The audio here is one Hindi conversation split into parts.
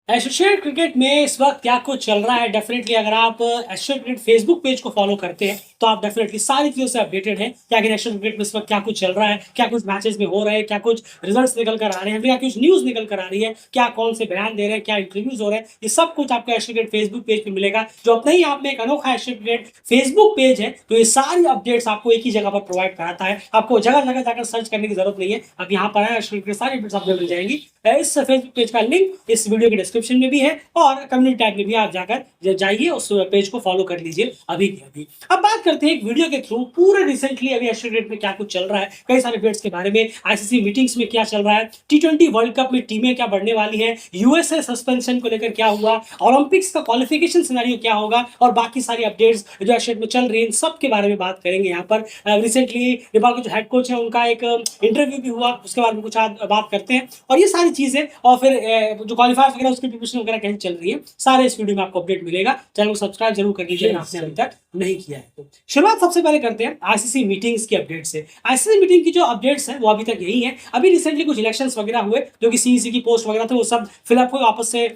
एसोसिएट क्रिकेट में इस वक्त क्या कुछ चल रहा है। डेफिनेटली अगर आप एसोसिएट क्रिकेट फेसबुक पेज को फॉलो करते हैं तो आप डेफिनेटली सारी चीजों से अपडेटेड हैं कि आखिर एसोसिएट क्रिकेट में इस वक्त क्या कुछ चल रहा है, क्या कुछ मैचेस में हो रहे हैं, क्या कुछ रिजल्ट्स निकल कर आ रहे हैं, क्या कुछ न्यूज निकल कर आ रही है, क्या कौन से बयान दे रहे हैं, क्या इंटरव्यूज हो रहे हैं। ये सब कुछ आपको एसोसिएट क्रिकेट फेसबुक पेज पे मिलेगा, जो अपने ही आप में एक अनोखा एसोसिएट क्रिकेट फेसबुक पेज है। तो ये सारी अपडेट्स आपको एक ही जगह पर प्रोवाइड कराता है, आपको जगह जगह जाकर सर्च करने की जरूरत नहीं है। अब यहाँ पर है एसोसिएट क्रिकेट सारी अपडेट्स आपको मिल जाएंगी। इस फेसबुक पेज का लिंक इस वीडियो के डिस्क्रिप्शन में भी है और कम्युनिटी टैब में भी आप जाकर जाइए, उस पेज को फॉलो कर लीजिए अभी के अभी। अब बात करते हैं एक वीडियो के थ्रू पूरे रिसेंटली अभी एसोसिएट में क्या कुछ चल रहा है, कई सारे अपडेट्स के बारे में, आईसीसी मीटिंग्स में क्या चल रहा है, टी20 वर्ल्ड कप में टीमें क्या बढ़ने वाली है, यूएसए सस्पेंशन को लेकर क्या हुआ, ओलंपिक्स का क्वालिफिकेशन सिनेरियो क्या होगा और बाकी सारी अपडेट्स जो एसोसिएट में चल रही है, इन सब के बारे में बात करेंगे यहाँ पर। रिसेंटली नेपाल के जो हेड कोच है उनका एक इंटरव्यू भी हुआ, उसके बारे में कुछ बात करते हैं और ये सारी चीजें। और फिर जो क्वालिफायर्स वगैरह उसकी प्रिपरेशन वगैरह कैसे चल रही है, सारे इस वीडियो में आपको अपडेट मिलेगा। चैनल को सब्सक्राइब जरूर कर लीजिए आपने अभी तक नहीं किया है तो। शुरुआत सबसे पहले करते हैं आईसीसी मीटिंग्स की अपडेट से। आईसीसी मीटिंग की जो अपडेट्स है वो अभी तक यही है। अभी रिसेंटली कुछ इलेक्शंस वगैरह हुए, जो कि सीईसी की पोस्ट वगैरह थे, वो सब फिलअप हुए, वापस से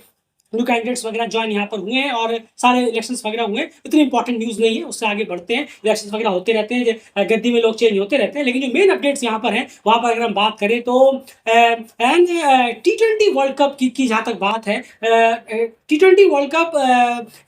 न्यू कैंडिडेट्स वगैरह ज्वाइन यहाँ पर हुए हैं और सारे इलेक्शंस वगैरह हुए। इतनी इंपॉर्टेंट न्यूज़ नहीं है, उससे आगे बढ़ते हैं। इलेक्शंस वगैरह होते रहते हैं, गद्दी में लोग चेंज होते रहते हैं, लेकिन जो मेन अपडेट्स यहाँ पर हैं वहाँ पर अगर हम बात करें तो एंड टी20 वर्ल्ड कप की जहाँ तक बात है, टी20 वर्ल्ड कप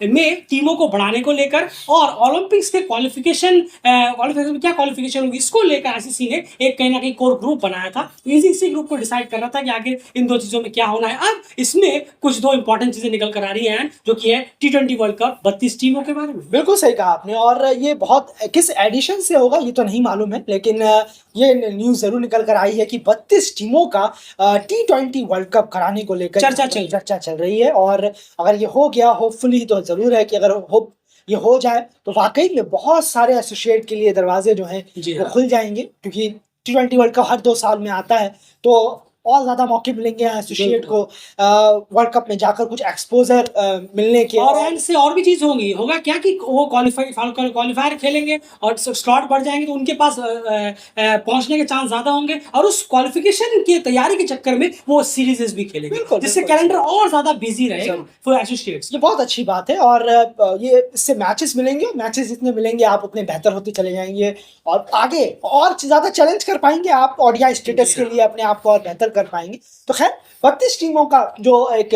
में टीमों को बढ़ाने को लेकर और ओलंपिक्स के क्वालिफिकेशन में क्या क्वालिफिकेशन होगी, इसको लेकर आईसीसी ने एक कहीं ना कहीं कोर ग्रुप बनाया था। इसी ग्रुप को डिसाइड कर रहा था कि आखिर इन दो चीजों में क्या होना है। अब इसमें कुछ दो इंपॉर्टेंट चीजें निकल कर आ रही हैं, जो कि है टी20 वर्ल्ड कप 32 टीमों के बारे में। बिल्कुल सही कहा आपने। और ये बहुत किस एडिशन से होगा ये तो नहीं मालूम है, लेकिन ये न्यूज़ जरूर निकल कर आई है कि 32 टीमों का टी20 वर्ल्ड कप कराने को लेकर चर्चा चल रही है। और अगर ये हो गया, होपफुली तो जरूर है कि अगर ये हो जाए तो वाकई में बहुत सारे एसोसिएट के लिए दरवाजे जो हैं वो खुल जाएंगे, क्योंकि टी20 वर्ल्ड कप हर 2 साल में आता है, तो और ज्यादा मौके मिलेंगे एसोसिएट को वर्ल्ड कप में जाकर कुछ एक्सपोजर मिलने के। और एंड से और भी चीज होगा क्या कि वो क्वालिफायर खेलेंगे और स्लॉट बढ़ जाएंगे, तो उनके पास पहुंचने के चांस ज्यादा होंगे और उस क्वालिफिकेशन की तैयारी के चक्कर में वो सीरीजेस भी खेलेंगे, जिससे कैलेंडर और ज्यादा बिजी रहेगा फॉर एसोसिएट्स। ये बहुत अच्छी बात है। और ये इससे मैचेस मिलेंगे, मैचेस जितने मिलेंगे आप उतने बेहतर होते चले जाएंगे और आगे और ज्यादा चैलेंज कर पाएंगे आप ओडीआई स्टेटस के लिए अपने आप को और बेहतर कर पाएंगे। तो खैर 32 टीमों का जो एक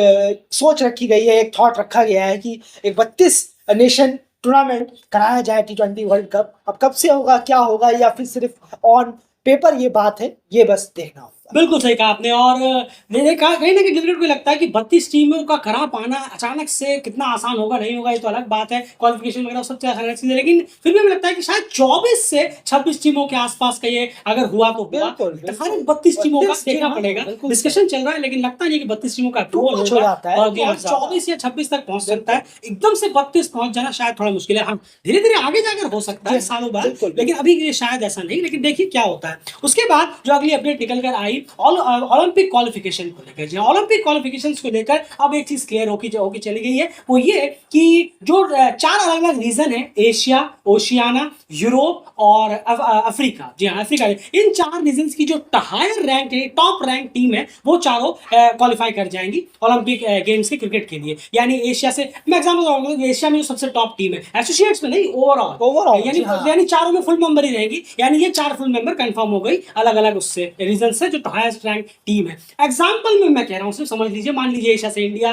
सोच रखी गई है, एक थॉट रखा गया है कि एक 32 नेशन टूर्नामेंट कराया जाए टी20 वर्ल्ड कप। अब कब से होगा, क्या होगा, या फिर सिर्फ ऑन पेपर ये बात है, ये बस देखना होगा। बिल्कुल सही कहा आपने। और मैंने कहा कहीं ना कहीं क्रिकेट को लगता है कि 32 टीमों का करा पाना अचानक से कितना आसान होगा, नहीं होगा, ये तो अलग बात है, क्वालिफिकेशन वगैरह सब अलग चीज है, लेकिन फिर भी हमें लगता है कि शायद 24 से 26 टीमों के आसपास का ये अगर हुआ तो हुआ। 32 टीमों का देखना पड़ेगा, डिस्कशन चल रहा है, लेकिन लगता नहीं कि 32 टीमों का अप्रूवल हो जाता है और 24 या 26 तक पहुंच सकता है। एकदम से 32 पहुंच जाना शायद थोड़ा मुश्किल है। हम धीरे धीरे आगे जाकर हो सकता है सालों बाद, लेकिन अभी ये शायद ऐसा नहीं। लेकिन देखिए क्या होता है। उसके बाद जो अगली अपडेट निकल कर आई ओलंपिक क्वालिफिकेशन को लेकर, जी ओलंपिक क्वालिफिकेशन को लेकर अब एक चीज क्लियर होगी चली गई है, वो ये कि जो 4 अलग अलग रीजन है, एशिया, ओशियाना, यूरोप और अफ्रीका, जी हाँ अफ्रीका, इन 4 रीजन्स की जो higher rank top rank team है वो चारों क्वालिफाई कर जाएंगी ओलंपिक गेम्स के क्रिकेट के लिए। यानी एशिया से मैं एग्जांपल, एशिया में जो सबसे टॉप टीम है, एसोसिएट्स में नहीं, ओवरऑल यानी चारों में फुल मेंबर ही रहेगी। यानी ये 4 फुल मेंबर कंफर्म हो गई अलग अलग उससे रीजन से, जो हाईएस्ट रैंक टीम है। एग्जांपल में मैं कह रहा हूं, सिर्फ समझ लीजिए, मान लीजिए एशिया से इंडिया,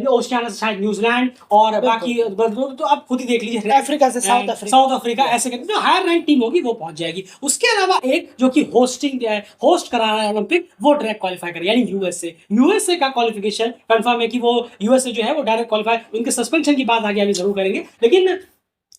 ओशियाना से शायद न्यूजीलैंड और बाकी तो आप खुद ही देख लीजिए, अफ्रीका से साउथ अफ्रीका, ऐसे करके जो हायर रैंक टीम होगी वो पहुंच जाएगी। उसके अलावा एक जो कि होस्ट करा रहा है ओलंपिक, वो डायरेक्ट क्वालिफाई करेगा, यानी यूएसए का क्वालिफिकेशन कंफर्म है कि वो यूएसए जो है वो डायरेक्ट क्वालिफाई, उनके सस्पेंशन की बात आगे अभी जरूर करेंगे, लेकिन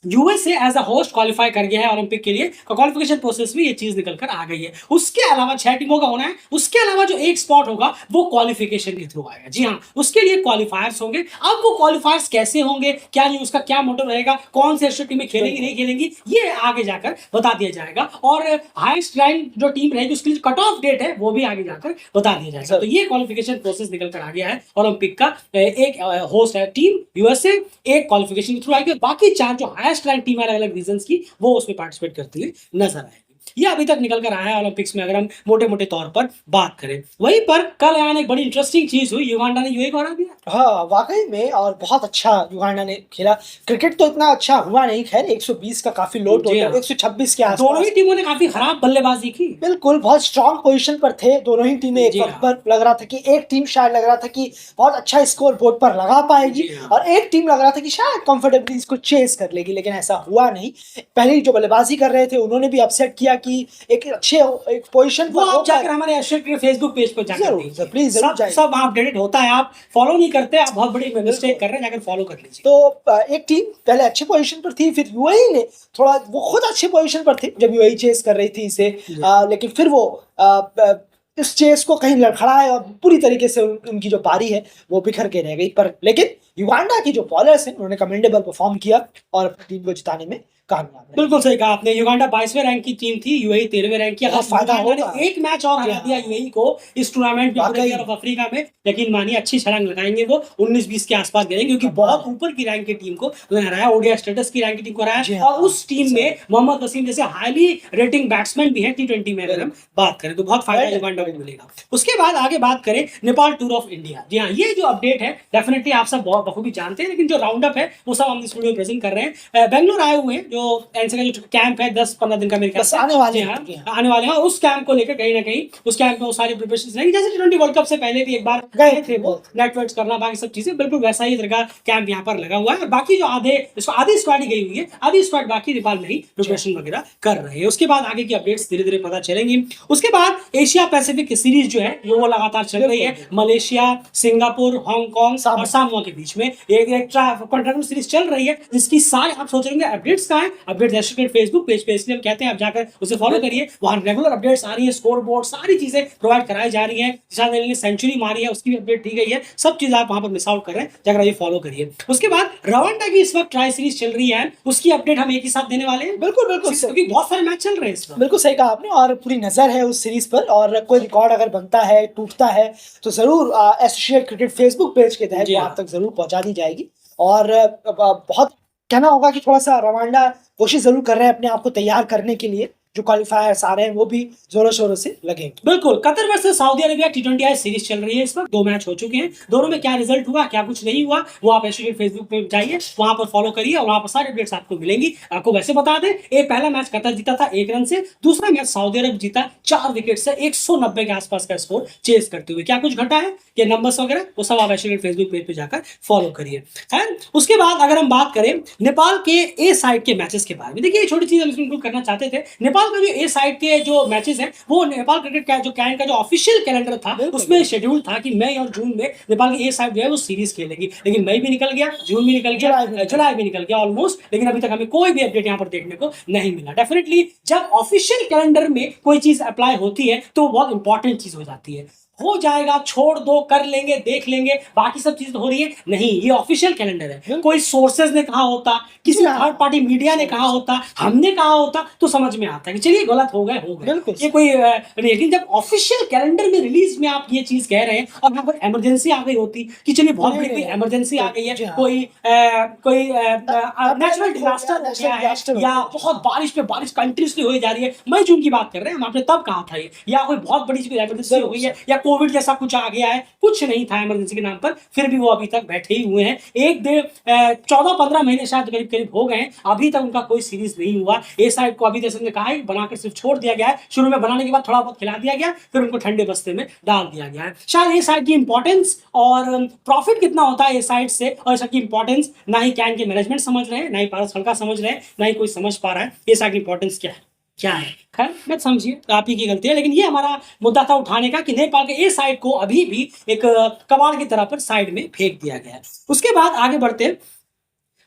USA as a host qualify कर गया है ओलंपिक के लिए। क्वालिफिकेशन प्रोसेस में ये चीज निकल कर आ गई है। उसके अलावा 6 टीमों का होना है। उसके अलावा जो एक स्पॉट होगा वो क्वालिफिकेशन के थ्रू आएगा, जी हाँ, उसके लिए क्वालिफायर्स होंगे। अब वो क्वालिफायर्स कैसे होंगे, क्या नहीं, उसका क्या मोटिव रहेगा, कौन से एशिया टीमें खेलेंगी नहीं खेलेंगी, ये आगे जाकर बता दिया जाएगा। और हाईएस्ट रैंक जो टीम रहेगी उसके लिए कट ऑफ डेट है वो भी आगे जाकर बता दिया जाएगा। तो ये क्वालिफिकेशन प्रोसेस निकल कर आ गया है ओलंपिक का। एक होस्ट है टीम यूएसए, एक क्वालिफिकेशन के थ्रू आएगी, बाकी 4 जो हाईएस्ट रैंक टीम अलग अलग रीजंस की वो उसमें पार्टिसिपेट करती हुई नजर आएगी। ये अभी तक निकल कर आया है ओलंपिक्स में, अगर हम मोटे मोटे तौर पर बात करें। वहीं पर कल यान एक बड़ी इंटरेस्टिंग चीज हुई, युगांडा ने यूएई को हरा दिया। हाँ वाकई में, और बहुत अच्छा युगांडा ने खेला। क्रिकेट तो इतना अच्छा हुआ नहीं, खैर 120 का काफी लो जी टोटल, हाँ। 126 के दोनों ही आसपास। टीमों ने काफी खराब बल्लेबाजी की। बिल्कुल, बहुत स्ट्रांग पोजीशन पर थे दोनों ही टीमें। एक जी वक्त हाँ। पर लग रहा था कि एक टीम शायद लग रहा था कि बहुत अच्छा स्कोर बोर्ड पर लगा पाएगी, जी हाँ। और एक टीम लग रहा था कि शायद कंफर्टेबली इसको चेस कर लेगी, लेकिन ऐसा हुआ नहीं। पहले जो बल्लेबाजी कर रहे थे उन्होंने भी अपसेट किया कि एक अच्छे एक पोजीशन वो पर आप होकर। जाकर हमारे एशियन के फेसबुक पेज पर जाकर जरूर, देखिए, प्लीज जरूर सब जाइए। सब वहाँ अपडेटेड होता है। आप फॉलो नहीं करते, आप बहुत बड़ी मिस्टेक कर रहे हैं, जाकर फॉलो कर लीजिए। तो एक टीम पहले अच्छे पोजीशन पर थी, फिर यूएई ने थोड़ा, वो खुद अच्छे पोजीशन पर थे जब यूएई चेस कर रही थी इसे, लेकिन फिर वो इस चेस को कहीं लड़खड़ाए और पूरी तरीके से उनकी जो पारी है वो बिखर के रह गई। पर लेकिन युगांडा की जो बॉलर्स हैं उन्होंने कमेंडेबल परफॉर्म किया और अपनी टीम को जिताने में कामयाब रहे। बिल्कुल सही कहा आपने। युगांडा 22वें रैंक की टीम थी, यूएई 13वें रैंक की। बहुत फायदा युगांडा होगा। ने एक मैच और हरा दिया यूएई को इस टूर्नामेंट में, पूरे वाकई। ऑफ अफ्रीका में। लेकिन मानिए अच्छी छलांग लगाएंगे वो, 19-20 के आसपास गिरेंगे, क्योंकि बहुत ऊपर की रैंक की टीम को उन्होंने हराया, ओडीआई स्टेटस की रैंक की टीम को जी हराया। हाँ। और उस टीम में मोहम्मद वसीम जैसे हाईली रेटिंग बैट्समैन भी है टी20 में, अगर हम बात करें तो बहुत फायदा युगांडा को मिलेगा। उसके बाद आगे बात करें नेपाल टूर ऑफ इंडिया। जी हाँ, ये जो अपडेट है डेफिनेटली आप सब बहुत बखूबी जानते हैं, लेकिन जो राउंड अप है वो सब हम इस वीडियो में प्रेजेंट कर रहे हैं। बेंगलोर आए हुए हैं, जो एनसीए का जो कैंप है 10-15 दिन का मेरे ख्याल बस से आने वाले जी हैं। हाँ, आने वाले हैं। उस कैंप को लेकर कहीं ना कहीं उस कैंप में वो सारी प्रिपरेशन रहेंगी, जैसे टी20 वर्ल्ड कप से पहले भी एक बार गए थे वो नेटवर्क करना, बाकी सब चीजें, बिल्कुल वैसा ही तरह का कैंप यहाँ पर लगा हुआ है। और बाकी जो आधी स्क्वाड ही गई हुई है, आधी स्क्वाड बाकी नेपाल में ही प्रिपरेशन वगैरह कर रहे हैं। उसके बाद आगे की अपडेट्स धीरे धीरे पता चलेंगी। उसके बाद एशिया पैसिफिक की सीरीज जो है वो लगातार चल रही है, मलेशिया, सिंगापुर, हांगकांग और सामोआ के बीच में एक कंटिन्यू सीरीज चल रही है, जिसकी सारे आप सोच रहे होंगे अपडेट्स कहाँ है। अपडेट्स फेसबुक पेज पे, इसलिए हम कहते हैं आप जाकर उसे फॉलो करिए, वहां रेगुलर अपडेट्स आ रही है, स्कोर बोर्ड सारी चीजें प्रोवाइड कराई जा रही है। जिशान अली ने सेंचुरी मारी है, उसकी भी अपडेट दी गई है। सब चीज आप वहां पर मिस आउट कर रहे हैं, जाकर ये फॉलो करिए। उसके बाद रवांडा की इस वक्त ट्राई सीरीज चल रही है, उसकी अपडेट हम एक ही साथ देने वाले हैं। बिल्कुल बिल्कुल, क्योंकि बहुत सारे मैच चल रहे हैं इस वक्त। बिल्कुल सही कहा आपने, और पूरी नजर है उस सीरीज पर, और कोई रिकॉर्ड अगर बनता है, टूटता है, तो जरूर एसोसिएट क्रिकेट फेसबुक पेज के तहत वो आप तक जरूर पहुंचा दी जाएगी। और बहुत कहना होगा कि थोड़ा सा रवांडा कोशिश जरूर कर रहे हैं अपने आप को तैयार करने के लिए, जो क्वालिफायर्स आ रहे हैं वो भी जोरों शोरों से लगेंगे। बिल्कुल, कतर वर्सेस सऊदी अरेबिया टी20 आई सीरीज चल रही है इस वक्त। 2 मैच हो चुके हैं, दोनों में क्या रिजल्ट हुआ, क्या कुछ नहीं हुआ, वो आप एसोसिएट फेसबुक पे जाइए, वहां पर फॉलो करिए और वहां पर सारी अपडेट्स आपको मिलेंगी। आपको वैसे बता दें, एक पहला मैच कतर जीता था 1 रन से, दूसरा मैच सऊदी अरब जीता 4 विकेट से 190 के आसपास का स्कोर चेस करते हुए। क्या कुछ घटा है, ये नंबर्स वगैरह वो सब आप एसोसिएट फेसबुक पेज पे जाकर फॉलो करिए। है उसके बाद अगर हम बात करें नेपाल के ए साइड के मैचेस के बारे में, देखिए छोटी चीज हम इसमें इंक्लूड करना चाहते थे। नेपाल का जो ए साइड के जो मैचेस हैं, वो नेपाल क्रिकेट का जो कैन का जो ऑफिशियल कैलेंडर था उसमें शेड्यूल था कि मई और जून में नेपाल की ए साइड जो है वो सीरीज खेलेगी। लेकिन मई भी निकल गया, जून भी निकल गया, जुलाई भी निकल गया ऑलमोस्ट, लेकिन अभी तक हमें कोई भी अपडेट यहाँ पर देखने को नहीं मिला। डेफिनेटली जब ऑफिशियल कैलेंडर में कोई चीज अप्लाई होती है तो बहुत इंपॉर्टेंट चीज हो जाती है। हो जाएगा, छोड़ दो, कर लेंगे, देख लेंगे, बाकी सब चीज तो हो रही है, नहीं, ये ऑफिशियल कैलेंडर है। कोई सोर्सेज ने कहा होता, किसी थर्ड पार्टी मीडिया ने कहा होता, हमने कहा होता, तो समझ में आता है कि चलिए गलत हो गए, ये कोई लेकिन जब ऑफिशियल कैलेंडर में रिलीज में आप ये चीज कह रहे हैं और यहाँ पर इमरजेंसी आ गई होती कि चलिए बहुत बड़ी कोई इमरजेंसी आ गई है, कोई नेचुरल डिजास्टर हो गया है, या बहुत बारिश पे बारिश कंटिन्यूसली हो जा रही है, मई जून की बात कर रहे हैं हम, आपने तब कहा था ये, या कोई बहुत बड़ी इमरजेंसी हो गई है, या कोविड जैसा कुछ आ गया है, कुछ नहीं था इमरजेंसी के नाम पर, फिर भी वो अभी तक बैठे ही हुए हैं। 14-15 महीने शायद करीब करीब हो गए हैं, अभी तक उनका कोई सीरीज नहीं हुआ। ए साइड को अभी जैसे कहा है बनाकर सिर्फ छोड़ दिया गया है, शुरू में बनाने के बाद थोड़ा बहुत खिला दिया गया, फिर उनको ठंडे बस्ते में डाल दिया गया है। शायद ए साइड की इंपॉर्टेंस और प्रॉफिट कितना होता है ए साइड से, और इसकी इंपॉर्टेंस ना ही कैन के मैनेजमेंट समझ रहे हैं, ना ही पारस फलका समझ रहे हैं, ना ही कोई समझ पा रहा है ए साइड की इंपॉर्टेंस क्या है। खैर मत समझिए, आप ही की गलती है, लेकिन ये हमारा मुद्दा था उठाने का कि नेपाल के ए साइड को अभी भी एक कबाड़ की तरह पर साइड में फेंक दिया गया है। उसके बाद आगे बढ़ते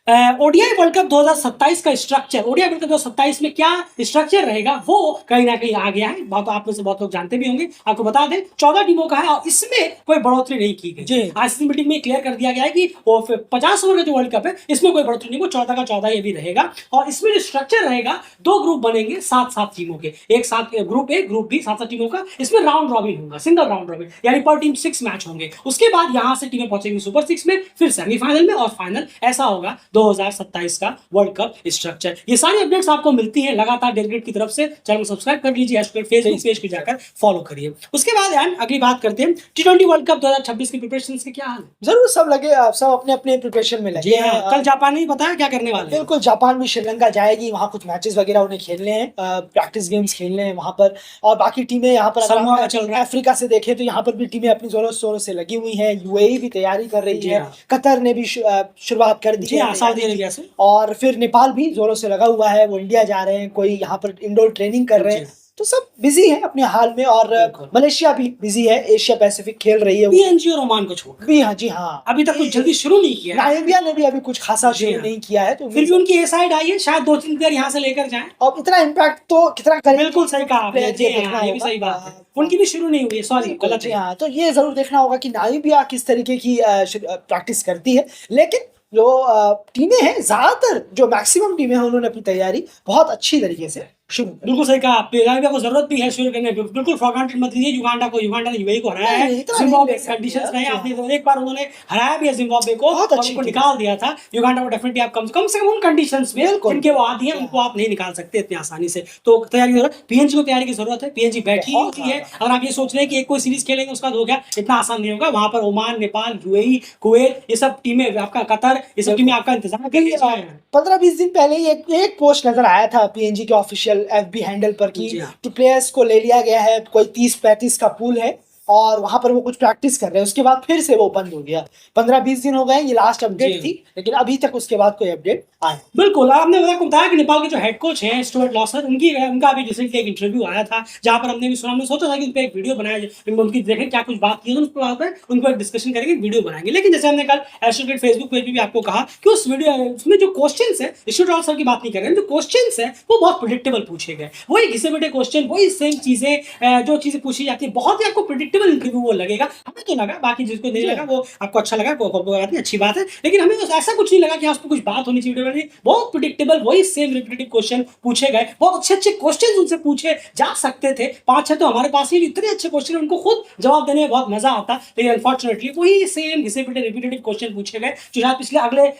ओडीआई वर्ल्ड कप 2027 का स्ट्रक्चर, ओडीआई वर्ल्ड कप 2027 में क्या स्ट्रक्चर रहेगा वो कहीं ना कहीं आ गया है। बहुत आप में से बहुत लोग जानते भी होंगे, आपको बता दें 14 टीमों का है और इसमें कोई बढ़ोतरी नहीं की गई। आईसीसी मीटिंग में क्लियर कर दिया गया है कि वो 50 ओवर का जो वर्ल्ड कप है इसमें कोई बढ़ोतरी नहीं, वो 14 का 14 ये भी रहेगा। और इसमें जो स्ट्रक्चर रहेगा, 2 ग्रुप बनेंगे 7-7 टीमों के, एक साथ ग्रुप ए ग्रुप बी 7-7 टीमों का। इसमें राउंड रॉबिन होगा, सिंगल राउंड रॉबिन, यानी पर टीम 6 मैच होंगे। उसके बाद यहां से टीमें पहुंचेंगी सुपर 6 में, फिर सेमीफाइनल में और फाइनल। ऐसा होगा 2027 का वर्ल्ड कप स्ट्रक्चर। ये सारी अपडेट्स आपको मिलती हैं लगातार डेलीगेट की तरफ से। चैनल को सब्सक्राइब कर लीजिए, फेसबुक पेज पे जाकर फॉलो करिए। उसके बाद यार अगली बात करते हैं T20 वर्ल्ड कप 2026 की प्रिपरेशन के क्या हाल है? जरूर सब सब अपने अपने प्रिपरेशन में लगे हैं। कल जापान ने बताया क्या करने वाले हैं। बिल्कुल, जापान भी श्रीलंका जाएगी, वहाँ कुछ मैचेस वगैरह उन्हें खेलने हैं, प्रैक्टिस गेम्स खेलने हैं वहाँ पर। और बाकी टीमें यहाँ पर चल रहा है। अफ्रीका से देखें तो यहाँ पर भी टीमें अपनी जोरों शोरों से लगी हुई हैं। यूएई भी तैयारी कर रही है, कतर ने भी शुरुआत कर दी है, सऊदी अरेबिया से। और फिर नेपाल भी जोरों से लगा हुआ है, वो इंडिया जा रहे हैं, कोई यहाँ पर इंडोर ट्रेनिंग कर रहे हैं। तो सब बिजी है अपने हाल में। और मलेशिया भी बिजी है, एशिया पैसिफिक खेल रही है पीएनजी और ओमान को छोड़ भी। हाँ जी हाँ, अभी तक कुछ जल्दी शुरू नहीं किया। नामीबिया ने भी अभी कुछ खासा शुरू नहीं किया है, तो फिर भी उनकी ये साइड आई है, शायद 2-3 प्लेयर यहाँ से लेकर जाएं। और इतना इम्पैक्ट तो कितना करेंगे। बिल्कुल सही कहा आपने, ये भी सही बात है। उनकी भी शुरू नहीं हुई, सॉरी गलत है। हाँ, तो ये जरूर देखना होगा कि नामीबिया किस तरीके की प्रैक्टिस करती है। लेकिन जो टीमें हैं, ज्यादातर जो मैक्सिमम टीमें हैं, उन्होंने अपनी तैयारी बहुत अच्छी तरीके से शुरू। बिल्कुल सही कहा आपने, नामीबिया को जरूरत भी है शुरू करने। बिल्कुल फॉरग्रांटेड मत लीजिए युगांडा को। युगांडा ने यूएई को हराया है, जिम्बाब्वे कंडीशंस में आपने एक बार उन्होंने हराया भी है जिम्बाब्वे को, और उनको निकाल दिया था। युगांडा को डेफिनेटली आप कम से कम उन कंडीशंस में जिनके वो आदी हैं उनको आप नहीं निकाल सकते इतनी आसानी से। तो तैयारी जरूरत, पीएनजी को तैयारी की जरूरत है। पीएनजी बैठी होती है। अगर आप ये सोच रहे हैं कि एक कोई सीरीज खेलेंगे उसका हो गया, इतना आसान नहीं होगा। वहां पर ओमान, नेपाल, यूएई, कुवैत, ये सब टीमें, आपका कतर, ये सब टीमें आपका इंतजार कर रही है। 15-20 दिन पहले ही एक पोस्ट नजर आया था पीएनजी के ऑफिशियल एफबी हैंडल पर कि प्लेयर्स को ले लिया गया है, कोई 30-35 का पूल है और वहां पर वो कुछ प्रैक्टिस कर रहे हैं। उसके बाद फिर से वो बंद हो गया। 15-20 दिन हो गए, ये लास्ट अपडेट थी, लेकिन अभी तक उसके बाद कोई अपडेट आया। बिल्कुल, आपने बताया कि नेपाल के जो हेड कोच हैं स्टुअर्ट लॉसर, उनका अभी रिसेंटली एक इंटरव्यू आया था, जहां पर हमने भी सुना। हमने सोचा था कि उन पर एक वीडियो बनाया, उनकी देखें क्या कुछ बात की, उनको एक डिस्कशन करेंगे, वीडियो बनाएंगे। लेकिन जैसे हमने कल एस्ट्रोक्रिकेट फेसबुक पेज पे भी आपको कहा कि उस वीडियो उसमें जो क्वेश्चंस है, स्टुअर्ट लॉसर की बात नहीं कर रहे हैं, जो क्वेश्चंस है वो बहुत प्रेडिक्टेबल पूछे गए। वही घिसे बैठे क्वेश्चन, वही सेम चीजें, जो चीजें पूछी जाती है, बहुत ही आपको प्रेडिक्टेबल इंटरव्यू वो लगेगा। हमें तो लगा, बाकी जिसको नहीं लगा वो आपको अच्छा लगा, कोई अच्छी बात है। लेकिन हमें ऐसा कुछ नहीं लगा कि उसमें कुछ बात होनी चाहिए। बहुत प्रेडिक्टेबल, वही सेम रिपीटेटिव क्वेश्चन पूछे गए। बहुत अच्छे अच्छे क्वेश्चन उनसे पूछे जा सकते थे। 5-6 तो हमारे पास ही इतने अच्छे क्वेश्चन, उनको खुद जवाब देने में बहुत मजा आता। लेकिन अनफॉर्चुनेटली वही सेम घिसे पिटे रिपीटेटिव क्वेश्चन पूछे गए, जो शायद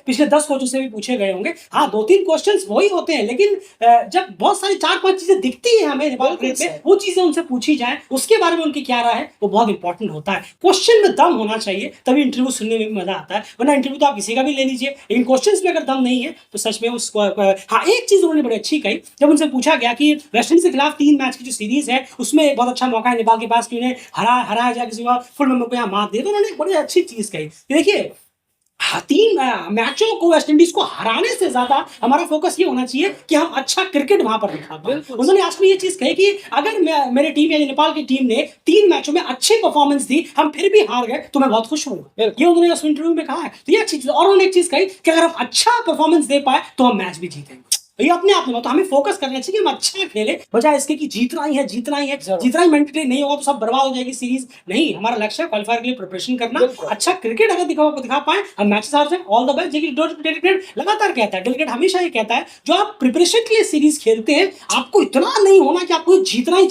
पिछले 10 कोचों से भी पूछे गए होंगे। हाँ, 2-3 क्वेश्चन वही होते हैं, लेकिन जब बहुत सारी 4-5 चीजें दिखती है हमें नेपाल क्रिकेट में, वो चीजें उनसे पूछी जाए, उसके बारे में उनकी क्या राय है, वो बहुत इंपॉर्टेंट होता है। क्वेश्चन में दम होना चाहिए, तभी इंटरव्यू सुनने में भी मजा आता है। वरना इंटरव्यू तो आप किसी का भी ले लीजिए, लेकिन क्वेश्चंस में अगर दम नहीं है तो सच में उसको। हाँ, एक चीज उन्होंने बड़ी अच्छी कही, जब उनसे पूछा गया कि वेस्टइंडीज के खिलाफ 3 मैच की जो सीरीज है उसमें बहुत अच्छा मौका है नेपाल के पास कि उन्हें हराया जाए, किसी फुल मेंबर को यहाँ मात दे। तो उन्होंने एक बड़ी अच्छी चीज कही, देखिए 3 मैचों को वेस्टइंडीज को हराने से ज्यादा हमारा फोकस ये होना चाहिए कि हम अच्छा क्रिकेट वहां पर दिखा पाए। उन्होंने आज में ये चीज कही कि अगर मेरी टीम या नेपाल की टीम ने 3 मैचों में अच्छी परफॉर्मेंस दी, हम फिर भी हार गए, तो मैं बहुत खुश हूँ। ये उन्होंने उस इंटरव्यू में कहा है। तो ये अच्छी चीज। और उन्होंने एक चीज कही कि अगर हम अच्छा परफॉर्मेंस दे पाए तो हम मैच भी जीतेंगे। ये अपने आप में तो हमें फोकस करना चाहिए कि हम अच्छा खेले, बजाय इसके कि जीतना ही है मेंटली नहीं होगा तो सब बर्बाद हो जाएगी सीरीज। नहीं, हमारा लक्ष्य है क्वालिफायर के लिए प्रिपरेशन करना, अच्छा क्रिकेट अगर दिखा पाए, हम मैचेस हार जाए, ऑल द बेस्ट। डेलीगेट लगातार कहता है, डेलीगेट हमेशा ये कहता है, जो आप प्रिपरेशन के लिए सीरीज खेलते हैं, आपको इतना नहीं होना कि आपको जीतना है।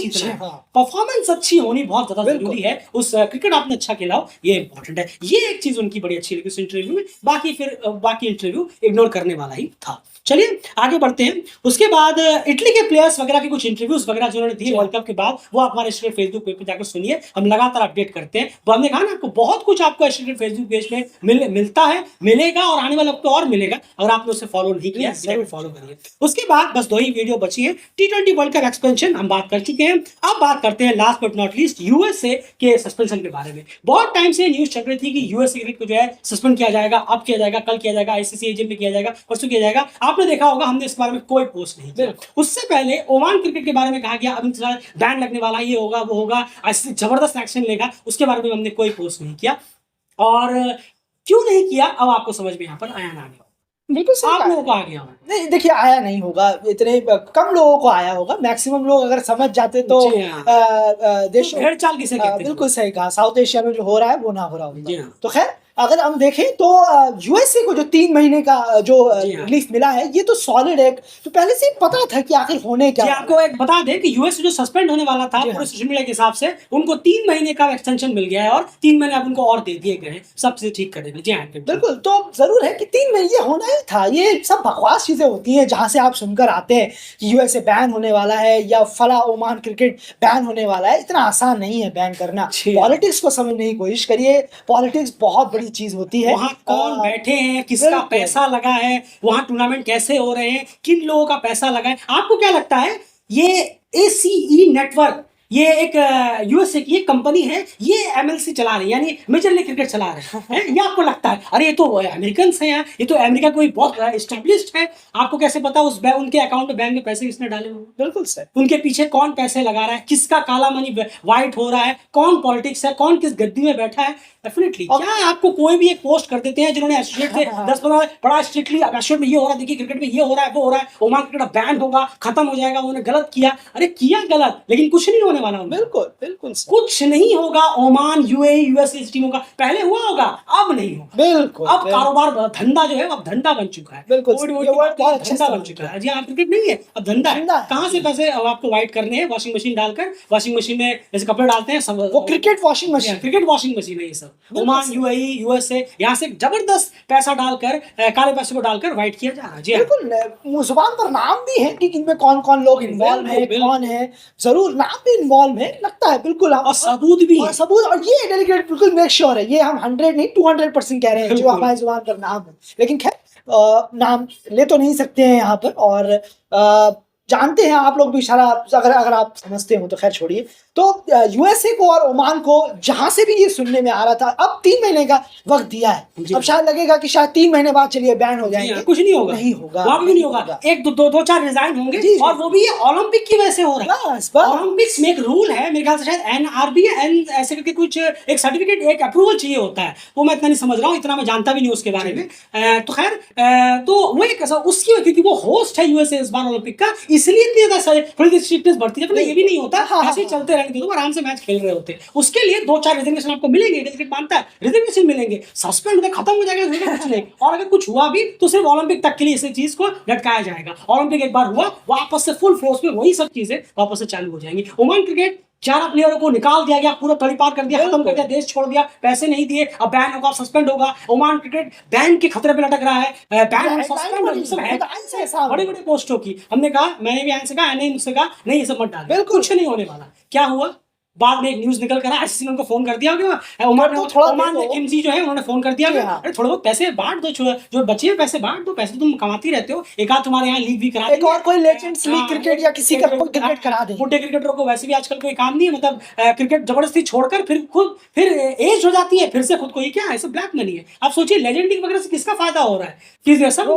परफॉर्मेंस अच्छी होनी बहुत ज्यादा जरूरी है। उस क्रिकेट आपने अच्छा खेला हो, ये इंपॉर्टेंट है। ये एक चीज उनकी बड़ी अच्छी लगी उस इंटरव्यू में। बाकी इंटरव्यू इग्नोर करने वाला ही था। चलिए आगे बढ़ते हैं। उसके बाद इटली के प्लेयर्स वगैरह के कुछ इंटरव्यूज वगैरह जो उन्होंने दिए वर्ल्ड कप के बाद, वो आप हमारे फेसबुक पेज पे जाकर सुनिए। हम लगातार अपडेट करते हैं। वो हमने कहा ना, आपको बहुत कुछ आपको फेसबुक पेज पे मिलता है, मिलेगा, और आने वाले वक्त और मिलेगा। अगर आपने उसे फॉलो नहीं किया, जरूर फॉलो करिए। उसके बाद बस 2 ही वीडियो बची है। T20 वर्ल्ड कप एक्सपेंशन हम बात कर चुके हैं। अब बात करते हैं last but not least USA के सस्पेंशन के बारे में। बहुत टाइम से न्यूज चल रही थी कि यूएसए क्रिकेट को जो है सस्पेंड किया जाएगा, अब किया जाएगा, कल किया जाएगा, आईसीसी एजेंट में किया जाएगा, परसों किया जाएगा। आपने देखा होगा हमने इस बारे में कोई पोस्ट नहीं किया। उससे पहले ओमान क्रिकेट के बारे में कहा गया, अब बैन लगने वाला, ये होगा वो होगा, ऐसे जबरदस्त एक्शन लेगा, उसके बारे में हमने कोई पोस्ट नहीं किया। और क्यों नहीं किया, अब आपको समझ में यहाँ पर आया ना गया। बिल्कुल आप लोगों को आ गया नहीं, देखिए आया नहीं होगा, इतने कम लोगों को आया होगा। मैक्सिमम लोग अगर समझ जाते तो देश भेड़ चाल किसे कहते हैं। बिल्कुल सही कहा, साउथ एशिया में जो हो रहा है वो ना हो रहा होगा। तो खैर अगर हम देखें तो यूएसए को जो 3 महीने का जो जी हाँ। रिलीफ मिला है, ये तो सॉलिड है। तो पहले से ही पता था कि आखिर होने क्या जी, वाला आपको एक बता दें कि यूएस जो सस्पेंड होने वाला था जी हाँ। पूरे सोशल मीडिया के हिसाब से, उनको 3 महीने का एक्सटेंशन मिल गया है और 3 महीने अब उनको और दे दिए गए हैं सब चीज़ें ठीक करने में। जी हाँ, बिल्कुल। बिल्कुल, तो ज़रूर है कि 3 महीने ये होना ही था। ये सब बकवास चीज़ें होती हैं जहाँ से आप सुनकर आते हैं कि यूएसए बैन होने वाला है या फला ओमान क्रिकेट बैन होने वाला है। इतना आसान नहीं है बैन करना। जी हाँ। पॉलिटिक्स को समझने की कोशिश करिए। पॉलिटिक्स बहुत बड़ी चीज़ होती है। वहाँ कौन बैठे हैं, किसका बिल्कुल। पैसा लगा है, वहाँ टूर्नामेंट कैसे हो रहे हैं, किन लोगों का पैसा लगा है। आपको क्या लगता है ये एसीई नेटवर्क, ये एक यूएसए की एक कंपनी है, ये एमएलसी चला रही है, यानी मेजर लीग क्रिकेट चला रहे हैं? ये आपको लगता है अरे ये तो अमेरिकन हैं यार, ये तो अमेरिका कोई बहुत एस्टेब्लिश्ड है। आपको कैसे पता उनके अकाउंट में बैंक में पैसे किसने डाले हुए? बिल्कुल सर। उनके पीछे कौन पैसे लगा रहा है, किसका काला मनी वाइट हो रहा है, कौन पॉलिटिक्स है, कौन किस गद्दी में बैठा है। डेफिनेटली क्या आपको कोई भी एक पोस्ट कर देते हैं जिन्होंने एसोसिएट से 10-15 बड़ा स्ट्रिक्टली एसोसिएट में ये हो रहा है, देखिए क्रिकेट में ये हो रहा है, वो हो रहा है, ओमान क्रिकेट बैन होगा, खत्म हो जाएगा, उन्होंने गलत किया। अरे किया गलत, लेकिन कुछ नहीं होने वाला उनका। बिल्कुल, बिल्कुल सर। कुछ नहीं होगा ओमान, यूएई, यूएसए टीमों का। पहले हुआ होगा, अब नहीं होगा। बिल्कुल, अब बिल्कुल। धंधा जो है अब धंधा बन चुका है। बिल्कुल, कोविड ये वर्ड बहुत अच्छे धंधा से बन चुका है। जी हाँ, क्रिकेट नहीं है, अब धंधा है। धंधा है, कहाँ से जी। पैसे अब आपको वाइट करने हैं? वॉशिंग मशीन डालकर, वॉशिंग मशीन में जैसे कपड़े डालते हैं सब, वो cricket washing machine. Cricket washing machine है ये सब। बिल्कुल ओमान, सर। यूएई, यूएसए, यहाँ से जबरदस्त पैसा डालकर काले पैसे को डालकर वाइट किया जा रहा है। जी हाँ। बिल्कुल, जुबान पर नाम भी है कि इनमें कौन-कौन लोग इन्वॉल्व हैं, बिल्कुल, कौन है। ज़रूर नाम भी इन्वॉल्व है, लगता है बिल्कुल। और सबूत भी और है। सबूत, और ये डेलीगेट बिल्कुल मेक श्योर है। ये हम 100 नहीं 200% कह रहे हैं जो बिल्कुल। हमारी जुबान पर नाम है। लेकिन खैर नाम ले तो नहीं सकते हैं यहाँ पर। और जानते हैं आप लोग भी सारा, अगर आप समझते हो तो खैर छोड़िए। तो यूएसए को और ओमान को जहां से भी ये सुनने में आ रहा था, अब 3 महीने का वक्त दिया है। जी। अब शायद लगेगा कि शायद 3 महीने बाद चलिए बैन हो जी जाएंगे। हाँ, कुछ नहीं होगा। नहीं होगा, वहाँ भी नहीं होगा। एक दो चार रिजाइन होंगे, जी, जी। और वो भी ये ओलंपिक की वजह से हो रहा है। बस, बस। ओलंपिक्स में एक रूल है, मेरे ख्याल से शायद एनआरबी ऐसे करके कुछ एक सर्टिफिकेट, एक अप्रूवल चाहिए होता है। वो मैं इतना नहीं समझ रहा हूँ, इतना मैं जानता भी नहीं उसके बारे में। तो खैर, तो वो एक उसकी, क्योंकि वो होस्ट है यूएसए इस बार ओलंपिक का, इसलिए इतनी ज्यादा थोड़ी स्ट्रिक्टनेस बढ़ती है। ये भी नहीं होता, ऐसे ही चलते रहने दो, आराम से मैच खेल रहे होते। उसके लिए 2-4 रिजर्वेशन आपको मिलेंगे, क्रिकेट मानता है रिजर्वेशन मिलेंगे। सस्पेंड होकर खत्म हो जाएगा तो कुछ नहीं, और अगर कुछ हुआ भी तो सिर्फ ओलंपिक तक के लिए इस चीज को लटकाया जाएगा। ओलंपिक एक बार हुआ, वापस से फुल फोर्स में वही सब चीजें वापस से चालू हो जाएंगी। ओमान क्रिकेट 11 प्लेयरों को निकाल दिया गया, पूरा तड़ीपार कर दिया, खत्म कर दिया, देश छोड़ दिया, पैसे नहीं दिए, अब बैन होगा, सस्पेंड होगा। ओमान क्रिकेट बैन के खतरे पे लटक रहा है। बैन, सस्पेंड, सब है बड़े बड़े पोस्टों की। हमने कहा, मैंने भी आयन से कहा, नहीं मुझसे कहा नहीं ये सब मत डाल, बिल्कुल कुछ नहीं होने वाला। क्या हुआ? बाद में एक न्यूज निकल कर आईसीसी ने उनको फोन कर दिया होगा, ओमान ने किमजी जो है उन्होंने फोन कर दिया, अरे थोड़े बहुत पैसे बांट दो, जो बचे हैं पैसे बांट दो, पैसे तुम कमाती रहते हो, एक आध तुम्हारे यहाँ लीग भी करा एक और कोई लेजेंड्स लीग क्रिकेट या किसी का क्रिकेट करा दे। बुढ़े क्रिकेटरों को वैसे भी आजकल कोई काम नहीं है, मतलब क्रिकेट जबरदस्ती छोड़कर फिर एज हो जाती है, फिर से खुद को, ये क्या है, सब ब्लैक मनी है। आप सोचिए लेजेंड लीग वगैरह से किसका फायदा हो रहा है? कि सब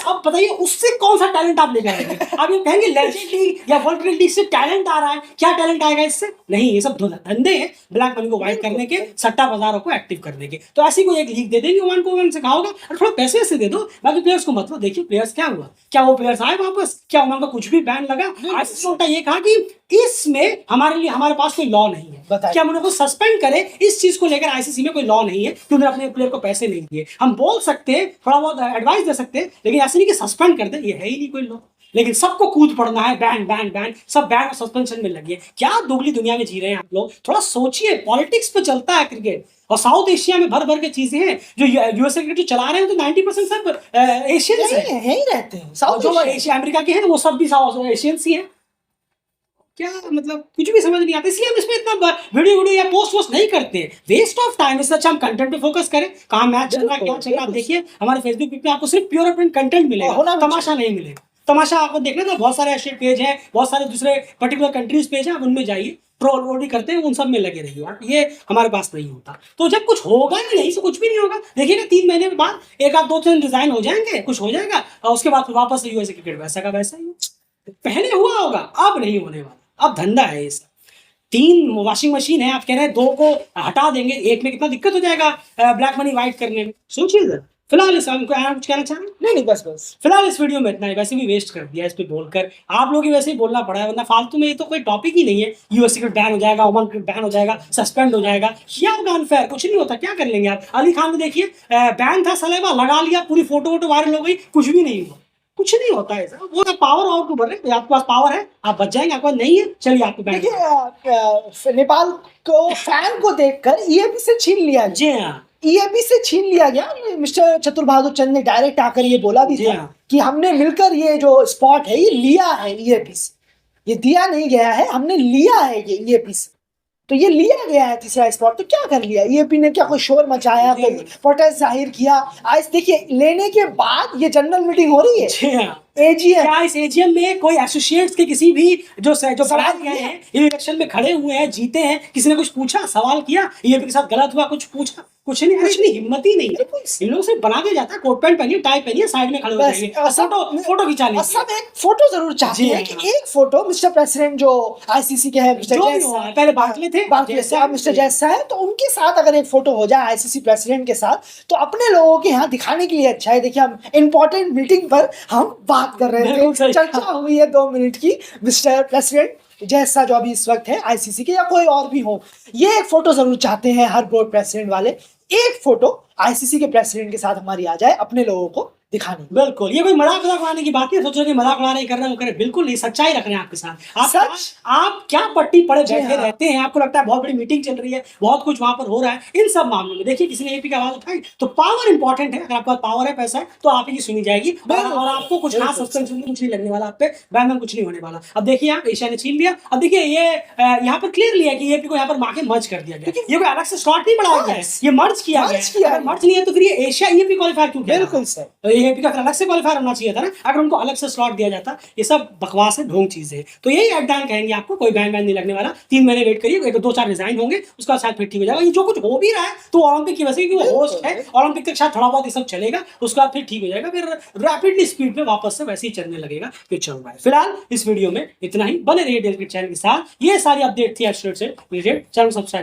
अब बताइए उससे कौन सा टैलेंट आप लेकर आएंगे? आप ये कहेंगे लेजेंड लीग या वर्ल्ड क्रिकेट लीग से टैलेंट आ रहा है, क्या टैलेंट आएगा इससे? नहीं, ये सब धंधे हैं ब्लैक मनी को वाइट करने के, सट्टा बाजारों को एक्टिव करने के। तो ऐसी कोई एक लीग दे देंगे ओमान को, ओमान से कहा होगा और थोड़ा पैसे से दे दो, बाकी प्लेयर्स को मत लो। देखिए प्लेयर्स क्या हुआ, क्या वो प्लेयर्स आए वापस? क्या ओमान का कुछ भी बैन लगा? आईसीसी ने उल्टा ये कहा कि इसमें हमारे पास कोई लॉ नहीं है, क्या हम उनको सस्पेंड करें, इस चीज को लेकर आईसीसी में कोई लॉ नहीं है कि उन्होंने अपने प्लेयर को पैसे नहीं दिए। हम बोल सकते हैं, थोड़ा बहुत एडवाइस दे सकते हैं, लेकिन ऐसे नहीं कि सस्पेंड कर दे, ये है ही नहीं कोई लॉ। लेकिन सबको कूद पड़ना है, बैन बैन बैन, सब बैन और सस्पेंशन में लगे। क्या दुगली दुनिया में जी रहे हैं आप लोग? थोड़ा सोचिए, पॉलिटिक्स पे चलता है क्रिकेट, और साउथ एशिया में भर भर के चीजें हैं। जो यूएसए क्रिकेट जो चला रहे हैं तो 90% सब एशियंस हैं, यही रहते हैं। जो एशिया अमेरिका के हैं वो सब भी साउथ एशियंस ही हैं। क्या मतलब कुछ भी समझ नहीं आता, इसलिए हम इसमें इतना वीडियो या पोस्ट नहीं करते, वेस्ट ऑफ टाइम। इससे अच्छा हम कंटेंट पे फोकस करें, कहाँ मैच चल रहा है, क्या चल रहा है। आप देखिए हमारे फेसबुक पे आपको सिर्फ प्योर और कंटेंट मिलेगा, तमाशा नहीं मिलेगा। तमाशा आपको देखना तो बहुत सारे एशियन पेज हैं, बहुत सारे दूसरे पर्टिकुलर कंट्रीज पेज हैं, आप उनमें जाइए, ट्रोल वोल भी करते हैं, उन सब में लगे रहिए आप। ये हमारे पास नहीं होता। तो जब कुछ होगा ही नहीं तो कुछ भी नहीं होगा। देखिएगा 3 महीने के बाद एक आध 2-3 डिजाइन हो जाएंगे, कुछ हो जाएगा, और उसके बाद वापस से यूएसए क्रिकेट वैसा का वैसा ही। पहले हुआ होगा, अब नहीं होने वाला, अब धंधा है ये सब। 3 वॉशिंग मशीन है, आप कह रहे हैं 2 को हटा देंगे, एक में कितना दिक्कत हो जाएगा ब्लैक मनी वाइट करने में, सोचिए जरा। फिलहाल इस हमको कुछ कहना चाह रहे हैं? नहीं नहीं, बस बस। फिलहाल इस वीडियो में इतना ही, वैसे भी वेस्ट कर दिया इस पे बोलकर, आप लोग ही वैसे ही बोलना पड़ा है, वरना फालतू में ये तो कोई टॉपिक ही नहीं है। यूएस क्रिकेट बैन हो जाएगा, ओमान क्रिकेट बैन हो जाएगा, सस्पेंड हो जाएगा, क्या होगा अनफेयर? कुछ नहीं होता, क्या कर लेंगे आप? अली खान ने देखिए बैन था सलेबा, लगा लिया, पूरी फोटो वोटो वायरल हो गई, कुछ भी नहीं हुआ, कुछ नहीं होता है। वो पावर और को बढ़ रहे, आपके पास पावर है, आप बच जाएंगे, आपके पास नहीं है, चलिए आपको बैन। देखिए नेपाल को फैन को देखकर ईएपी से छीन लिया गया। जी हाँ, ईएपी से छीन लिया गया। मिस्टर चतुर बहादुर चंद ने डायरेक्ट आकर ये बोला भी जी था हाँ। कि हमने मिलकर ये जो स्पॉट है ये लिया है ईएपी से, ये दिया नहीं गया है, हमने लिया है ये ईएपी से। तो ये लिया गया है तीसरा स्पॉट, तो क्या कर लिया ईएपी ने? क्या कोई शोर मचाया, कोई प्रोटेस्ट जाहिर किया? आज देखिए लेने के बाद ये जनरल मीटिंग हो रही है, जी हाँ। एजीएम। क्या इस एजीएम में कोई एसोसिएट्स के किसी भी जो सवाल सवाल गए हैं, ये इलेक्शन में खड़े हुए हैं, जीते हैं, किसी ने कुछ पूछा, सवाल किया, ये के साथ गलत हुआ, कुछ पूछा? कुछ नहीं, हिम्मत ही नहीं है। इन लोगों से बना के जाता है, कोट पैंट पहनिए, टाई पहनिए, साइड में खड़े हो जाइए, फोटो खिंचा लीजिए। सब एक फोटो जरूर चाहते हैं कि एक फोटो मिस्टर प्रेसिडेंट जो आईसीसी के हैं, मिस्टर जैस, पहले बाटले थे, मिस्टर जैसा है, तो उनके साथ अगर एक फोटो हो जाए आईसीसी प्रेसिडेंट के साथ, तो अपने लोगों के यहाँ दिखाने के लिए अच्छा है। देखिए हम इंपॉर्टेंट मीटिंग पर हम बात कर रहे थे, चर्चा हुई है 2 मिनट की, मिस्टर प्रेसिडेंट जैसा जो अभी इस वक्त है आईसीसी के, या कोई और भी हो, ये एक फोटो जरूर चाहते हैं हर बोर्ड प्रेसिडेंट वाले। एक फोटो आईसीसी के प्रेसिडेंट के साथ हमारी आ जाए अपने लोगों को दिखाने। बिल्कुल, ये कोई मजाक उड़ाने की बात नहीं, सोच रहे कि मजाक उड़ाने कर रहे हैं, वो करें, बिल्कुल नहीं, सच्चाई रख रहे हैं आपके साथ। आप सच, आप क्या पट्टी पड़े बैठे हाँ। रहते हैं, आपको लगता है बहुत बड़ी मीटिंग चल रही है, बहुत कुछ वहां पर हो रहा है। इन सब मामलों में देखिए किसी ने एपी की आवाज उठाई, तो पावर इंपॉर्टेंट है। अगर आपके पास पावर है, पैसा है, तो आप ही की सुनी जाएगी, और आपको कुछ खास सस्पेंस कुछ नहीं लगने वाला, आप पे बैन कुछ नहीं होने वाला। अब देखिए आप, एशिया ने छीन लिया। अब देखिए ये यहाँ पर क्लियर लिया कि एपी को यहाँ पर मार के मर्ज कर दिया गया, ये कोई अलग से स्लॉट नहीं बढ़ाया गया है, ये मर्ज किया गया। मर्ज नहीं है तो फिर ये एशिया ईएपी क्वालिफायर क्यों किया? बिल्कुल सर, तो एपी का अलग से क्वालिफायर होना चाहिए था ना, अगर उनको अलग से स्लॉट दिया जाता। ये सब बकवास है, ढोंग चीजें हैं। तो यही एडदान कहेंगे आपको, कोई बैन नहीं लगने वाला। 3 महीने वेट करिए, 2-4 रिजाइन होंगे, उसका शायद फिर ठीक हो जाएगा। ये जो कुछ हो भी रहा है तो ओलंपिक की वजह से, क्योंकि वो होस्ट है, ओलंपिक तक शायद थोड़ा बहुत ये सब चलेगा, उसके बाद फिर ठीक हो जाएगा, फिर रैपिडली स्पीड में वापस से वैसे ही चलने लगेगा जो चल रहा है। फिलहाल इस वीडियो में इतना ही, बने रहिए डेल क्रिकेट चैनल के साथ। ये सारी अपडेट थी एस्ट्रोइड से रिलेटेड, चैनल सब्सक्राइब